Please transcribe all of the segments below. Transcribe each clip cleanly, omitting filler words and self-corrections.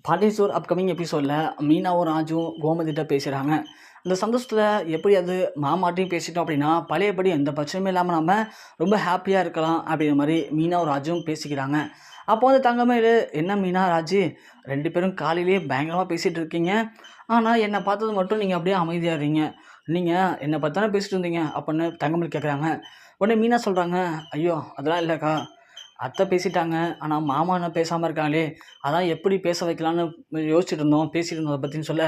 Pandian store upcoming எபிசோடில் மீனாவும் ராஜும் கோமதிட்ட பேசுகிறாங்க. அந்த சந்தோஷத்தில் எப்படி அது மாமாட்டையும் பேசிட்டோம் அப்படின்னா பழையபடி எந்த பிரச்சனையும் இல்லாமல் நம்ம ரொம்ப ஹாப்பியாக இருக்கலாம் அப்படிங்கிற மாதிரி மீனாவும் ராஜுவும் பேசிக்கிறாங்க. அப்போ வந்து தங்கமேலு, என்ன மீனா ராஜு, ரெண்டு பேரும் காலையிலேயே பயங்கரமாக பேசிகிட்டு இருக்கீங்க, ஆனால் என்னை பார்த்தது மட்டும் நீங்கள் அப்படியே அமைதியாகிறீங்க, நீங்கள் என்னை பற்றி தானே பேசிட்டு இருந்தீங்க அப்படின்னு தங்கமேல் கேட்குறாங்க. உடனே மீனா சொல்கிறாங்க, ஐயோ அதெல்லாம் இல்லைக்கா, அத்தை பேசிட்டாங்க, ஆனால் மாமா என்ன பேசாமல் இருக்காங்களே, அதான் எப்படி பேச வைக்கலான்னு யோசிச்சுட்டு இருந்தோம், பேசிட்டு இருந்தோம் அதை பற்றின்னு சொல்ல,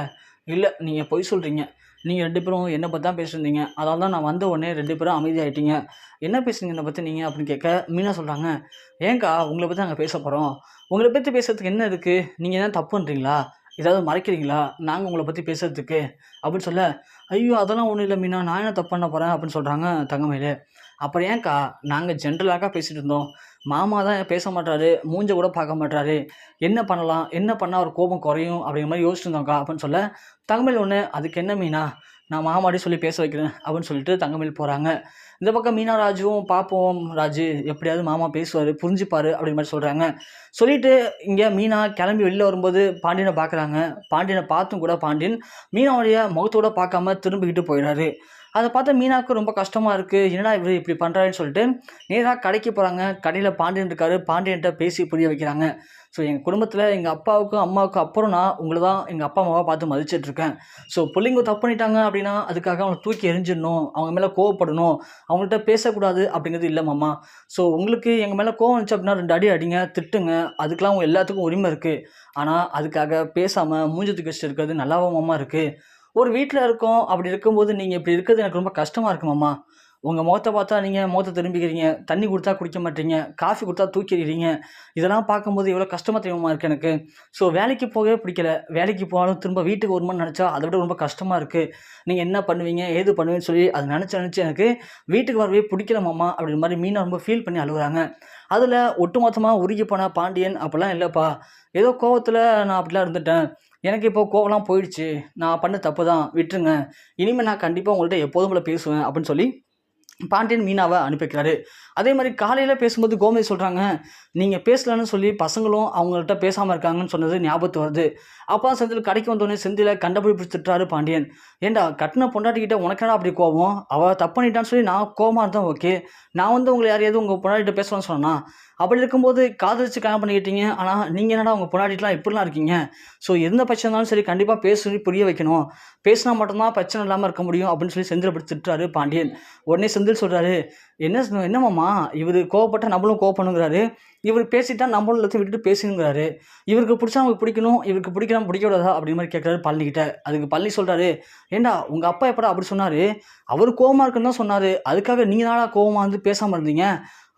இல்லை நீங்கள் பொய் சொல்கிறீங்க, நீங்கள் ரெண்டு பேரும் என்னை பற்றி தான் பேசியிருந்தீங்க, அதனால தான் நான் வந்த உடனே ரெண்டு பேரும் அமைதியாகிட்டீங்க, என்ன பேசுனீங்க என்னை பற்றி நீங்கள் அப்படின்னு கேட்க மீனா சொல்கிறாங்க, ஏங்க்கா உங்களை பற்றி நாங்கள் பேச போகிறோம், உங்களை பற்றி பேசுறதுக்கு என்ன இருக்குது, நீங்கள் என்ன தப்பு பண்ணுறீங்களா, ஏதாவது மறைக்கிறீங்களா நாங்கள் உங்களை பற்றி பேசுறதுக்கு அப்படின்னு சொல்ல, ஐயோ அதெல்லாம் ஒன்றும் இல்லை மீனா, நான் என்ன தப்பு பண்ண போகிறேன் அப்படின்னு சொல்கிறாங்க தங்கமேலு. அப்புறம் ஏன்க்கா நாங்கள் ஜென்ரலாக பேசிகிட்டு இருந்தோம், மாமா தான் பேச மாட்டாரு, மூஞ்ச கூட பார்க்க மாட்டாரு, என்ன பண்ணலாம், என்ன பண்ணால் அவர் கோபம் குறையும் அப்படிங்கிற மாதிரி யோசிச்சுட்டு இருந்தோம்க்கா அப்படின்னு சொல்ல, தங்கமேல் ஒன்று அதுக்கு என்ன மீனா, நான் மாமாடி சொல்லி பேச வைக்கிறேன் அப்படின்னு சொல்லிட்டு தங்கமேல் போகிறாங்க. இந்த பக்கம் மீனா ராஜுவும் பார்ப்போம் ராஜு எப்படியாவது மாமா பேசுவார் புரிஞ்சுப்பார் அப்படிங்கிற மாதிரி சொல்கிறாங்க. சொல்லிட்டு இங்கே மீனா கிளம்பி வெளில வரும்போது பாண்டியனை பார்க்குறாங்க. பாண்டியனை பார்த்தும் கூட பாண்டியன் மீனாவுடைய முகத்தோட பார்க்காம திரும்பிக்கிட்டு போயிடுறாரு. அதை பார்த்தா மீனாவுக்கு ரொம்ப கஷ்டமாக இருக்குது, என்னடா இவர் இப்படி பண்ணுறாருன்னு சொல்லிட்டு நேராக கடைக்கு போகிறாங்க. கடையில் பாண்டியன் இருக்காரு, பாண்டியன்கிட்ட பேசி புரிய வைக்கிறாங்க. ஸோ எங்கள் குடும்பத்தில் எங்கள் அப்பாவுக்கும் அம்மாவுக்கும் அப்புறம் நான் உங்களை தான் எங்கள் அப்பா அம்மாவை பார்த்து மதிச்சிட்ருக்கேன். ஸோ பிள்ளைங்க தப்பு பண்ணிட்டாங்க அப்படின்னா அதுக்காக அவங்களை தூக்கி எரிஞ்சிடணும், அவங்க மேலே கோவப்படணும், அவங்கள்ட்ட பேசக்கூடாது அப்படிங்கிறது இல்லை மாமா. ஸோ உங்களுக்கு எங்கள் மேலே கோவம் வந்துச்சு அப்படின்னா 2 அடி அடிங்க, திட்டுங்க, அதுக்கெலாம் உங்கள் எல்லாத்துக்கும் உரிமை இருக்குது. ஆனால் அதுக்காக பேசாமல் மூஞ்சி தூக்கி வச்சுட்டு இருக்கிறது நல்லாவும் மாமா இருக்குது. ஒரு வீட்டில் இருக்கோம், அப்படி இருக்கும்போது நீங்கள் இப்படி இருக்கிறது எனக்கு ரொம்ப கஷ்டமாக இருக்கு மாமா. உங்கள் முகத்தை பார்த்தா நீங்கள் முகத்தை திரும்பிக்கிறீங்க, தண்ணி கொடுத்தா குடிக்க மாட்டீங்க, காஃபி கொடுத்தா தூக்கிடுறீங்க, இதெல்லாம் பார்க்கும்போது எவ்வளோ கஷ்டமாக தெரியுமா இருக்குது எனக்கு. ஸோ வேலைக்கு போகவே பிடிக்கல, வேலைக்கு போனாலும் திரும்ப வீட்டுக்கு வருமானு நினச்சா அதை விட ரொம்ப கஷ்டமாக இருக்குது. நீங்கள் என்ன பண்ணுவீங்க ஏது பண்ணுவீங்கன்னு சொல்லி அதை நினச்சி எனக்கு வீட்டுக்கு வரவே பிடிக்கல மாமா அப்படின்ற மாதிரி மீனா ரொம்ப ஃபீல் பண்ணி அழுகுறாங்க. அதில் ஒட்டுமொத்தமாக உருகி போன பாண்டியன், அப்படிலாம் இல்லைப்பா, ஏதோ கோவத்தில் நான் அப்படிலாம் இருந்துட்டேன், எனக்கு இப்போ கோவம்லாம் போயிடுச்சு, நான் பண்ண தப்பு தான் விட்டுருங்க, இனிமேல் நான் கண்டிப்பாக உங்கள்கிட்ட எப்போதும் போல பேசுவேன் அப்படின்னு சொல்லி பாண்டியன் மீனாவை அனுப்பி வைக்கிறாரு. அதே மாதிரி காலையில் பேசும்போது கோமதி சொல்கிறாங்க, நீங்கள் பேசலன்னு சொல்லி பசங்களும் அவங்கள்ட்ட பேசாமல் இருக்காங்கன்னு சொன்னது ஞாபகத்து வருது. அப்பா செந்தில் கடைக்கு வந்தோடனே செந்தில கண்டபிடிச்சு திட்டுறாரு பாண்டியன். ஏண்டா கட்டின பொண்டாட்டிக்கிட்ட உனக்கடா அப்படி கோவம், அவள் தப்பு பண்ணிட்டான்னு சொல்லி நான் கோவமாக இருந்தேன், ஓகே, நான் வந்து உங்களை யாரையாவது உங்கள் பொண்டாட்டிகிட்ட பேசலாம்னு சொன்னா, அப்படி இருக்கும்போது காதலிச்சு கல்யாணம் பண்ணிக்கிட்டீங்க, ஆனால் நீங்கள் என்னடா உங்கள் பொண்டாட்டிலாம் இப்படிலாம் இருக்கீங்க. ஸோ எந்த பிரச்சனை இருந்தாலும் சரி கண்டிப்பாக பேசி புரிய வைக்கணும், பேசினா மட்டும்தான் பிரச்சனை இல்லாமல் இருக்க முடியும் அப்படின்னு சொல்லி செந்தில் அப்படி திட்டுறாரு பாண்டியன். உடனே செந்தில் சொல்கிறாரு, என்னமாம்மா இவர் கோவப்பட்டால் நம்மளும் கோவப்பண்ணுங்கிறாரு, இவர் பேசிட்டா நம்மளும் எல்லாத்தையும் விட்டுட்டு பேசுங்கிறாரு, இவருக்கு பிடிச்சா அவங்களுக்கு பிடிக்கணும், இவருக்கு பிடிக்கலாம் பிடிக்கூடாதா அப்படிங்கிற மாதிரி கேட்குறாரு பழனிக்கிட்ட. அதுக்கு பழனி சொல்கிறாரு, ஏண்டா உங்கள் அப்பா எப்படா அப்படி சொன்னார், அவர் கோவமாக இருக்குன்னு தான் சொன்னார், அதுக்காக நீங்கள் நாளா கோவமாக வந்து பேசாமல் இருந்தீங்க,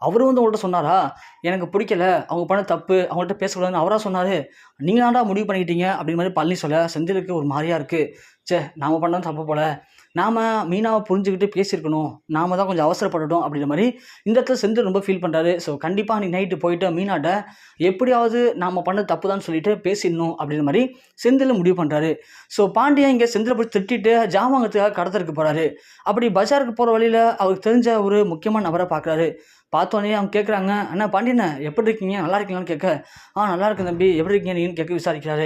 அவரும் வந்து உங்கள்கிட்ட சொன்னாரா, எனக்கு பிடிக்கல, அவங்க பண்ண தப்பு, அவங்கள்ட்ட பேசக்கூடாதுன்னு அவராக சொன்னார், நீங்கள் தான்டா முடிவு பண்ணிக்கிட்டீங்க அப்படிங்கிற மாதிரி பழனி சொல்ல செந்திலுக்கு ஒரு மாதிரியாக இருக்குது. சே நாம் பண்ணோம் தப்பு போல், நாம் மீனாவை புரிஞ்சுக்கிட்டு பேசியிருக்கணும், நாம் தான் கொஞ்சம் அவசரப்பட்டுட்டோம் அப்படிங்கிற மாதிரி இந்த இடத்துல செந்தில் ரொம்ப ஃபீல் பண்ணுறாரு. ஸோ கண்டிப்பாக அன்றைக்கி நைட்டு போயிட்டு மீனாட்ட எப்படியாவது நாம் பண்ண தப்பு தான் சொல்லிட்டு பேசிடணும் அப்படிங்கிற மாதிரி செந்தில் முடிவு பண்ணுறாரு. ஸோ பாண்டியன் இங்கே செந்திலை போய் திட்டிட்டு ஜாமாங்கத்துக்காக கடத்தருக்கு போகிறாரு. அப்படி பஜாருக்கு போகிற வழியில் அவருக்கு தெரிஞ்ச ஒரு முக்கியமான நபரை பார்க்குறாரு. பார்த்தோன்னே அவங்க கேட்குறாங்க, அண்ணா பாண்டியண்ணே எப்படி இருக்கீங்க, நல்லா இருக்கீங்களான்னு கேட்க, நல்லா இருக்கு தம்பி, எப்படி இருக்கீங்க நீன்னு கேட்க விசாரிக்கிறாரு.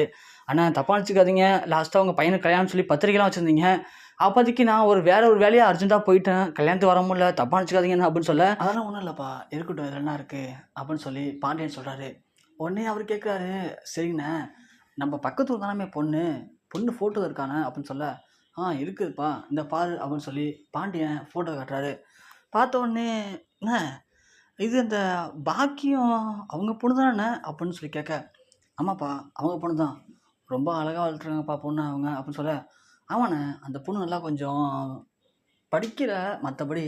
அண்ணா தப்பாக நினச்சிக்காதீங்க, லாஸ்ட்டாக உங்கள் பையனுக்கு கல்யாணம் சொல்லி பத்திரிக்கைலாம் வச்சுருந்தீங்க, அப்போதைக்கு நான் வேற ஒரு வேலையாக அர்ஜென்ட்டாக போயிட்டேன், கல்யாணத்துக்கு வர முடியல, தப்பாக நினச்சிக்காதீங்கண்ணா அப்படின்னு சொல்ல, அதெல்லாம் ஒன்றும் இல்லைப்பா, இருக்கட்டும் இதில் என்ன இருக்குது அப்படின்னு சொல்லி பாண்டியன் சொல்கிறாரு. உடனே அவர் கேட்குறாரு, சரிங்கண்ணே நம்ம பக்கத்து ஊர் தானே பொண்ணு ஃபோட்டோ இருக்கானே அப்படின்னு சொல்ல, இருக்குதுப்பா இந்த பாரு அப்படின்னு சொல்லி பாண்டியன் ஃபோட்டோ காட்டுறாரு. பார்த்த உடனே, அண்ணே இது இந்த பாக்கியம் அவங்க பொண்ணு தானே அப்படின்னு சொல்லி கேட்க, ஆமாப்பா அவங்க பொண்ணு தான், ரொம்ப அழகாக வளர்த்துறாங்கப்பா பொண்ணு அவங்க அப்படின்னு சொல்ல, ஆமாண்ணே அந்த பொண்ணு நல்லா கொஞ்சம் படிக்கிற, மற்றபடி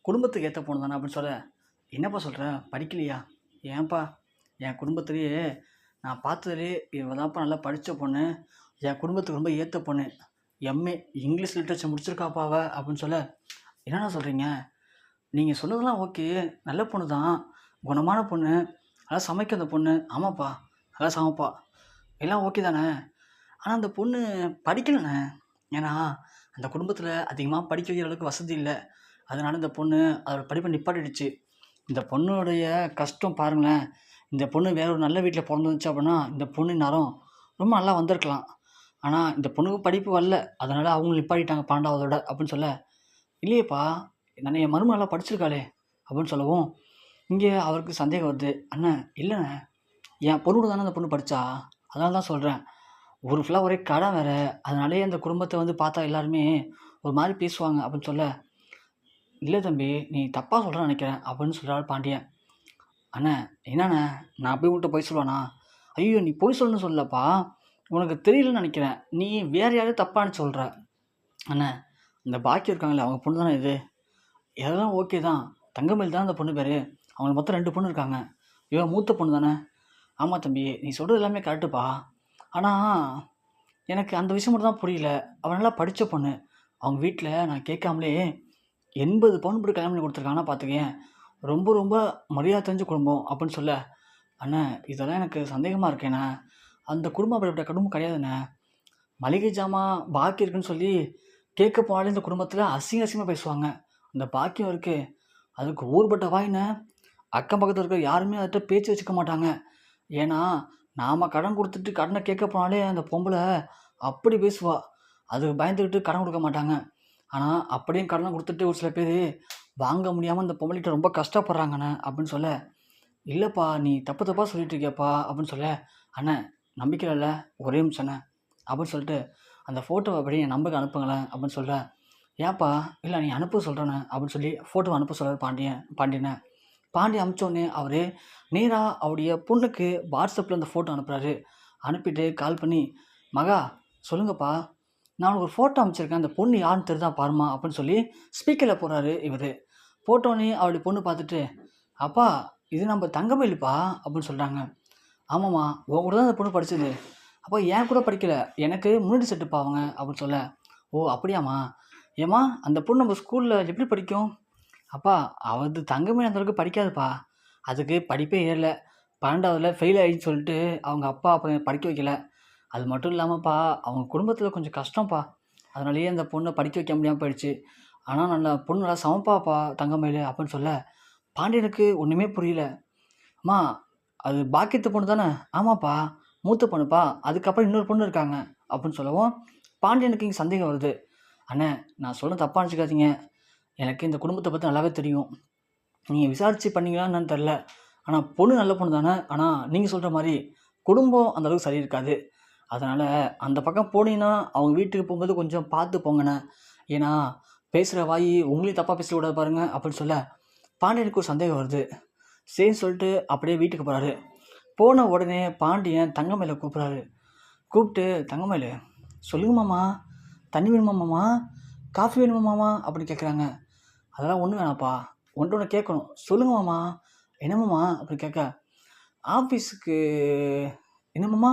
குடும்பத்துக்கு ஏற்ற பொண்ணு தானே அப்படின்னு சொல்ல, என்னப்பா சொல்கிற படிக்கலையா, ஏன்ப்பா என் குடும்பத்துலேயே நான் பார்த்ததுலேயே இவ தான்ப்பா நல்லா படித்த பொண்ணு, என் குடும்பத்துக்கு ரொம்ப ஏற்ற பொண்ணு, எம்ஏ இங்கிலீஷ் லிட்ரேச்சர் முடிச்சிருக்காப்பா அவ அப்படின்னு சொல்ல, என்னென்ன சொல்கிறீங்க, நீங்கள் சொன்னதெல்லாம் ஓகே, நல்ல பொண்ணு தான், குணமான பொண்ணு, நல்லா சமைக்க அந்த பொண்ணு, ஆமாப்பா நல்லா சமைப்பா, எல்லாம் ஓகே தானே, ஆனால் அந்த பொண்ணு படிக்கலைண்ணே, ஏன்னா அந்த குடும்பத்தில் அதிகமாக படிக்க வைக்கிற அளவுக்கு வசதி இல்லை, அதனால் இந்த பொண்ணு அதோட படிப்பை நிப்பாட்டிடுச்சு. இந்த பொண்ணுடைய கஷ்டம் பாருங்களேன், இந்த பொண்ணு வேற ஒரு நல்ல வீட்டில் பிறந்துச்சு அப்படின்னா இந்த பொண்ணு நேரம் ரொம்ப நல்லா வந்திருக்கலாம். ஆனா, இந்த பொண்ணுக்கு படிப்பு வரல. அதனால அவங்க நிப்பாட்டிட்டாங்க 12வதோட அப்படின்னு சொல்ல, "இல்லையேப்பா! என் மருமக நல்லா படிச்சிருக்காளே!" அப்படின்னு சொல்லவும், இங்கே அவருக்கு சந்தேகம் வருது. "அண்ணன் இல்லண்ணே, என் பொண்ணோட தானே அந்த பொண்ணு படிச்சா. அதனால தான் சொல்றேன். ஊரு ஃபுல்லா ஒரே கடன் வேற. அதனாலேயே அந்த குடும்பத்த வந்து பார்த்தா எல்லாருமே ஒரு மாரி பேசுவாங்க." அப்படின்னு சொல்ல, "இல்ல தம்பி, நீ தப்பா சொல்றன்னு நெனைக்கிறேன்." அப்படின்னு சொல்றாரு பாண்டியன். "அண்ணே, என்னண்ணே நான் போய் உன்ட்ட பொய் சொல்லுவேனா?" "ஐயய்யோ! நீ பொய் சொல்லணும்னு சொல்லலப்பா. உனக்கு தெரியலன்னு நெனைக்கிறேன். நீ வேற யாரையோ தப்பா நெனச்சு சொல்ற." "அண்ணே, இந்த பாக்கியம் இருக்காங்கல்ல, அவங்க பொண்ணு தானே இது. இதெல்லாம் ஓகே தான். தங்கமயில் தானே அந்த பொண்ணு பேரு. அவங்களுக்கு மொத்தம் 2 பொண்ணு இருக்காங்க. இவ மூத்த பொண்ணு தானே?" "ஆமா தம்பி, நீ சொல்றது எல்லாமே கரெக்ட்டுப்பா. ஆனா, எனக்கு அந்த விஷயம் மட்டும் தான் புரியல. அவ நல்லா படிச்ச பொண்ணு. அவங்க வீட்ல நான் கேட்காமலே 80 பவுன் போட்டு கல்யாணம் பண்ணி குடுத்துருக்காங்கன்னா பார்த்துக்கயேன். ரொம்ப ரொம்ப மரியாதை தெரிஞ்ச குடும்பம்." அப்படின்னு சொல்ல, "அண்ணே, இதெல்லாம் எனக்கு சந்தேகமா இருக்கேண்ணே. அந்த குடும்பம் அப்படிப்பட்ட குடும்பம் கிடையாதுண்ணே. மளிகை ஜாமான் பாக்கி இருக்குன்னு சொல்லி கேட்க போனாலே இந்த குடும்பத்தில அசிங்கமா பேசுவாங்க. அந்த பாக்கியம் இருக்கே, அதுக்கு ஊர்பட்ட வாய்ண்ணே. அக்கம் பக்கத்தில இருக்கிற யாருமே அதுட்ட பேச்சு வச்சுக்க மாட்டாங்க. ஏன்னா, நாம கடன் குடுத்துட்டு கடன கேட்க போனாலே அந்த பொம்பள அப்படி பேசுவா. அதுக்கு பயந்துகிட்டு கடன் குடுக்க மாட்டாங்க. ஆனா, அப்படியும் கடன குடுத்துட்டு ஒரு சில பேரு வாங்க முடியாம அந்த பொம்பளைட்ட ரொம்ப கஷ்டப்படுறாங்கண்ணே." அப்படின்னு சொல்ல, "இல்லப்பா, நீ தப்பு தப்பா சொல்லிட்டு இருக்கியேப்பா." அப்படின்னு சொல்ல, "அண்ணே, நம்பிக்கை இல்லல்ல, ஒரே நிமிஷம் அண்ணே." அப்படின்னு சொல்லிட்டு, "அந்த ஃபோட்டோவ அப்படியே என் நம்பருக்கு அனுப்புங்களேன்." அப்படின்னு சொல்ல, "ஏன்ப்பா?" "இல்ல நீ அனுப்ப சொல்றேண்ணே." அப்படின்னு சொல்லி ஃபோட்டோவ அனுப்ப சொல்றாரு பாண்டியன. பாண்டியன் அனுப்பிச்சோனே அவரு நேரா அவருடைய பொண்ணுக்கு WhatsAppல அந்த ஃபோட்டோ அனுப்புறாரு. அனுப்பிட்டு கால் பண்ணி, "மகா, சொல்லுங்கப்பா. நான் உனக்கு ஒரு ஃபோட்டோ அனுப்பிச்சிருக்கேன். அந்த பொண்ணு யாருன்னு தெரிஞ்சா பாரும்மா." அப்படின்னு சொல்லி ஸ்பீக்கர்ல போடுறாரு இவரு. போட்டோனே அவருடைய பொண்ணு பார்த்துட்டு, "அப்பா, இது நம்ம தங்கமயிலுப்பா." அப்படின்னு சொல்றாங்க. "ஆமாம்மா, உன் கூட தான் அந்த பொண்ணு படிச்சது." "அப்ப என் கூட படிக்கல. எனக்கு முன்னாடி செட்டுப்பா அவங்க." அப்படின்னு சொல்ல, "ஓ! அப்படியாம்மா? ஏம்மா அந்த பொண்ணு நம்ம ஸ்கூல்ல எப்படி படிக்கும்?" "அப்பா, அது தங்கமயில் அந்த அளவுக்கு படிக்காதுப்பா. அதுக்கு படிப்பே ஏறல. 12வதுல ஃபெயில் ஆயிடுச்சுன்னு சொல்லிட்டு அவங்க அப்பா அப்புறம் படிக்க வைக்கல. அது மட்டும் இல்லாமப்பா, அவங்க குடும்பத்தில கொஞ்சம் கஷ்டம்ப்பா. அதனாலேயே அந்த பொண்ண படிக்க வைக்க முடியாம போயிடுச்சு. ஆனா நல்ல பொண்ணு நல்லா சமப்பாப்பா தங்கமயிலு." அப்படின்னு சொல்ல, பாண்டியனுக்கு ஒண்ணுமே புரியல. "அம்மா, அது பாக்கியத்து பொண்ணு தானே?" "ஆமாப்பா, மூத்த பொண்ணுப்பா. அதுக்கப்புறம் இன்னொரு பொண்ணு இருக்காங்க." அப்படின்னு சொல்லவும், பாண்டியனுக்கு இங்க சந்தேகம் வருது. "அண்ணே, நான் சொல்றத தப்பா நெனச்சுக்காதீங்க. எனக்கு இந்த குடும்பத்த பத்தி நல்லாவே தெரியும். நீங்க விசாரிச்சு பண்ணீங்களா என்னன்னு தெரியல. ஆனா பொண்ணு நல்ல பொண்ணு தானே. ஆனா நீங்க சொல்ற மாரி குடும்பம் அந்த அளவுக்கு சரி இருக்காது. அதனால அந்த பக்கம் போனீங்கன்னா, அவங்க வீட்டுக்கு போம்போது கொஞ்சம் பார்த்து போங்கண்ணே. ஏன்னா, பேசுற வாயி உங்களையும் தப்பா பேசிறக்கூடாது பாருங்க." அப்படின்னு சொல்ல, பாண்டியனுக்கு ஒரு சந்தேகம் வருது. சரின்னு சொல்லிட்டு அப்படியே வீட்டுக்கு போறாரு. போன உடனே பாண்டியன் தங்கமயில கூப்பிடுறாரு. கூப்பிட்டு, "தங்கமயிலு, சொல்லுங்க மாமா. தண்ணி வேணுமா மாமா? காஃபி வேணுமா மாமா?" அப்படின்னு கேட்குறாங்க. "அதெல்லாம் ஒண்ணும் வேணாம்ப்பா. உன்ட்ட ஒண்ணு கேட்கணும்." "சொல்லுங்க மாமா." "என்ன மாமா?" அப்படின்னு கேட்க, "ஆஃபீஸுக்கு." "என்ன மாமா?"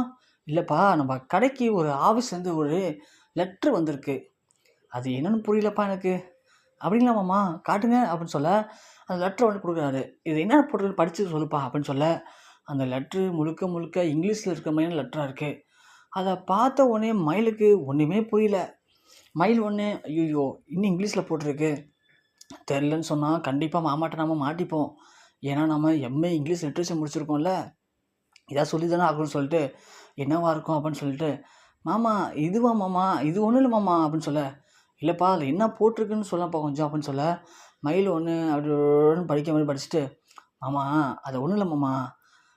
"இல்லப்பா, நம்ம கடைக்கு ஒரு ஆஃபீஸ்லேருந்து ஒரு லெட்ரு வந்திருக்கு. அது என்னன்னு புரியலப்பா எனக்கு." "அப்படிங்களா மாமா? காட்டுங்க." அப்படின்னு சொல்ல, அந்த லெட்டர வந்து குடுக்குறாரு. "இது என்ன போட்டிருக்கு படிச்சு சொல்லுப்பா." அப்படின்னு சொல்ல, அந்த லெட்ரு முழுக்க முழுக்க இங்கிலீஷ்ல இருக்கிற மாரியான லெட்டரா இருக்கு. அத பார்த்த உடனே மயிலுக்கு ஒண்ணுமே புரியல. மயில் ஒண்ணு, "ஐய்யய்யோ! இன்னும் இங்கிலீஷ்ல போட்டிருக்கு. தெரிலன்னு சொன்னா கண்டிப்பா மாமாட்ட நம்ம மாட்டிப்போம். ஏன்னா நம்ம எம்.ஏ இங்கிலீஷ் லிட்ரேச்சர் முடிச்சிருக்கோம்ல. ஏதாவது சொல்லி தானே ஆகணும்னு சொல்லிட்டு, என்னவா இருக்கும்?" அப்படின்னு சொல்லிட்டு, "மாமா, இதுவா மாமா? இது ஒண்ணும் இல்ல மாமா." அப்படின்னு சொல்ல, "இல்லப்பா, அதில என்ன போட்டிருக்குன்னு சொல்லப்பா கொஞ்சம்." அப்படின்னு சொல்ல, மயில் ஒண்ணு அப்படி படிக்கிற மாரி படிச்சுட்டு, "மாமா, அது ஒண்ணும் இல்ல மாமா.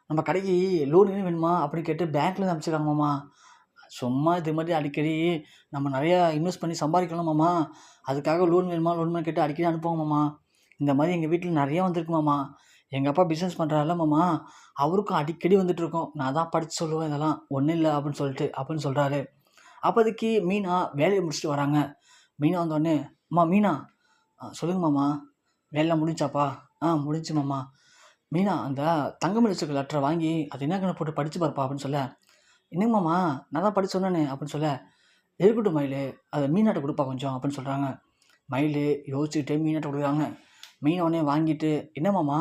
நம்ம கடைக்கு லோன் கீன் வேணுமா?" அப்படின்னு கேட்டு பேங்க்லேருந்து அனுப்பிச்சிருக்காங்க மாமா. "சும்மா இது மாரி அடிக்கடி நம்ம நெறையா இன்வெஸ்ட் பண்ணி சம்பாரிக்கணும் மாமா. அதுக்காக லோன் வேணுமா, லோன் வேணுமான்னு கேட்டு அடிக்கடி அனுப்புவாங்க மாமா. இந்த மாரி எங்க வீட்ல நெறையா வந்திருக்கு மாமா. எங்க அப்பா பிசினஸ் பண்றாருல்ல மாமா, அவருக்கும் அடிக்கடி வந்துட்டு இருக்கும். நான் தான் படிச்சு சொல்லுவேன் இதெல்லாம். ஒண்ணும் இல்ல." அப்படின்னு சொல்லிட்டு அப்படின்னு சொல்றாரு. அப்போதைக்கு மீனா வேலைய முடிச்சுட்டு வராங்க. மீனா வந்தோனே, "அம்மா மீனா." சொல்லுங்க மாமா." "வேலைலாம் முடிஞ்சாப்பா?" முடிஞ்சுச்சு மாமா." "மீனா, அந்த தங்கமணி வச்சிருக்க லெட்டர வாங்கி அது என்னங்கன்னு போட்டு படிச்சு பாருப்பா." அப்படின்னு சொல்ல, "என்னங்க மாமா, நான் தான் படிச்சு சொன்னேனே." அப்படின்னு சொல்ல, "இருக்கட்டும் மயிலு, அத மீனாட்ட குடுப்பா கொஞ்சம்." அப்படின்னு சொல்றாங்க. மயிலு யோசிச்சுக்கிட்டே மீனாட்ட குடுக்குறாங்க. மீனா உடனே வாங்கிட்டு, "என்ன மாமா,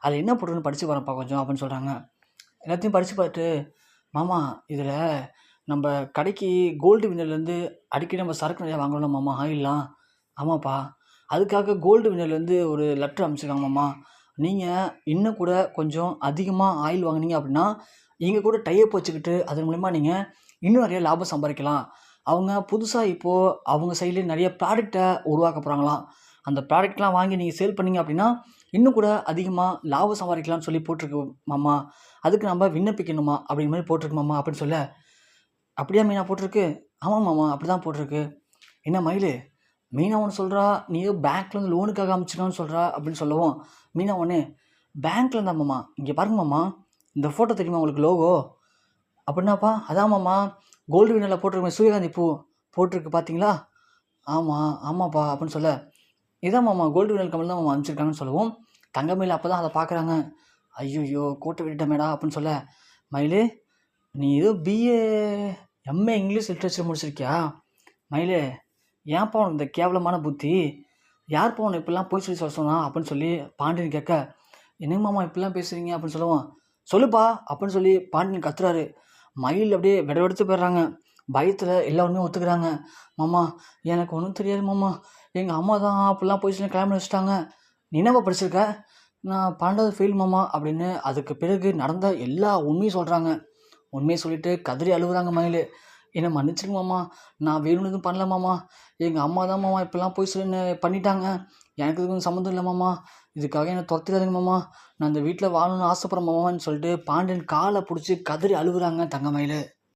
அதுல என்ன போட்டிருக்குன்னு படிச்சு பாருப்பா கொஞ்சம்." அப்படின்னு சொல்றாங்க. எல்லாத்தையும் படிச்சு பார்த்துட்டு, "மாமா, இதில நம்ப கடைக்கு கோல்டு வின்னர்லேருந்து அடிக்கடி நம்ம சரக்கு நிறையா வாங்குறோம்ல மாமா, ஆயில்லாம்." "ஆமாப்பா. அதுக்காக கோல்டு வின்னர்லேருந்து ஒரு லெட்டர் அனுப்பிச்சிருக்காங்க மாமா. நீங்க இன்னும் கூட கொஞ்சம் அதிகமா ஆயில் வாங்குனீங்க அப்படின்னா, இவங்க கூட டைப் வச்சுக்கிட்டு அதன் மூலிமா நீங்கள் இன்னும் நிறைய லாபம் சம்பாதிக்கலாம். அவங்க புதுசாக இப்போது அவங்க சைட்லேயே நிறைய ப்ராடக்ட்டை உருவாக்க போகிறாங்களாம். அந்த ப்ராடக்ட்லாம் வாங்கி நீங்கள் சேல் பண்ணீங்க அப்படின்னா இன்னும் கூட அதிகமாக லாபம் சம்பாதிக்கலாம்னு சொல்லி போட்டிருக்கு மாமா. அதுக்கு நம்ம விண்ணப்பிக்கணுமா அப்படிங்கிற மாதிரி போட்டிருக்கு மாமா அப்படின்னு சொல்ல, அப்படியா மீனா போட்டிருக்கு? ஆமாம் மாமா அப்படி தான் போட்டிருக்கு. என்ன மயிலு, மீனா ஒன்று சொல்கிறா, நீ ஏதோ பேங்க்லேருந்து லோனுக்காக அமுச்சிக்கலான்னு சொல்கிறா அப்படின்னு சொல்லவும், மீனா ஒன்று பேங்க்ல இருந்தா மாமா, இங்கே பாருங்க மாமா, இந்த ஃபோட்டோ தெரியுமா உங்களுக்கு லோகோ? அப்படின்னாப்பா, அதான் மாமா கோல்டு வின்னரில் போட்டிருக்குமே சூரியகாந்தி பூ போட்டிருக்கு பார்த்தீங்களா? ஆமாம் ஆமாப்பா அப்படின்னு சொல்ல, இதான் மாமா கோல்டு வின்னல் கம்பெனி தான் மாமா அனுப்பிச்சிருக்காங்கன்னு சொல்லவும், தங்கமயில் அப்போ தான் அதை பார்க்குறாங்க. ஐயோ கோட்டை விட்டுட்டமேடா அப்படின்னு சொல்ல, மயிலு நீ ஏதோ பிஏ எம்ஏ இங்கிலீஷ் லிட்ரேச்சர் முடிச்சிருக்கியா? மயிலு ஏன்ப்பா உனக்கு இந்த கேவலமான புத்தி? யார்ப்பா உன்னை இப்படிலாம் போய் சொல்லி சொல்ல சொன்னா அப்படின்னு சொல்லி பாண்டியன் கேட்க, என்னங்க மாமா இப்படிலாம் பேசுகிறீங்க அப்படின்னு சொல்லுவோம். சொல்லுப்பா அப்படின்னு சொல்லி பாண்டியன் கத்துறாரு. மயில் அப்படியே விடவெடுத்து போயிடுறாங்க. பயத்தில் எல்லாருமே ஒத்துக்கிறாங்க. மாமா எனக்கு ஒன்றும் தெரியாது மாமா, எங்கள் அம்மா தான் அப்படிலாம் போய் சொல்லி கல்யாணம் பண்ணி வச்சுட்டாங்க. நீ என்னப்பா படிச்சிருக்க? நான் 12வது ஃபெயில் மாமா அப்படின்னு அதுக்கு பிறகு நடந்த எல்லா உண்மையும் சொல்கிறாங்க. உண்மையை சொல்லிட்டு கதறி அழுகுறாங்க மயில். என்னை மன்னிச்சிருங்க மாமா, நான் வேணும்னு எதுவும் பண்ணல மாமா, எங்கள் அம்மா தான் மாமா இப்படிலாம் போய் சொல்லி பண்ணிட்டாங்க, எனக்கு இதுக்கு சம்மந்தம் இல்லை மாமா, இதுக்காக என்னை துரத்திடாதுங்க மாமா, நான் இந்த வீட்டில் வாழணும்னு ஆசைப்படுறேன் மாமான்னு சொல்லிட்டு பாண்டியன் காலை பிடிச்சி கதறி அழுகுறாங்க தங்கமயில்.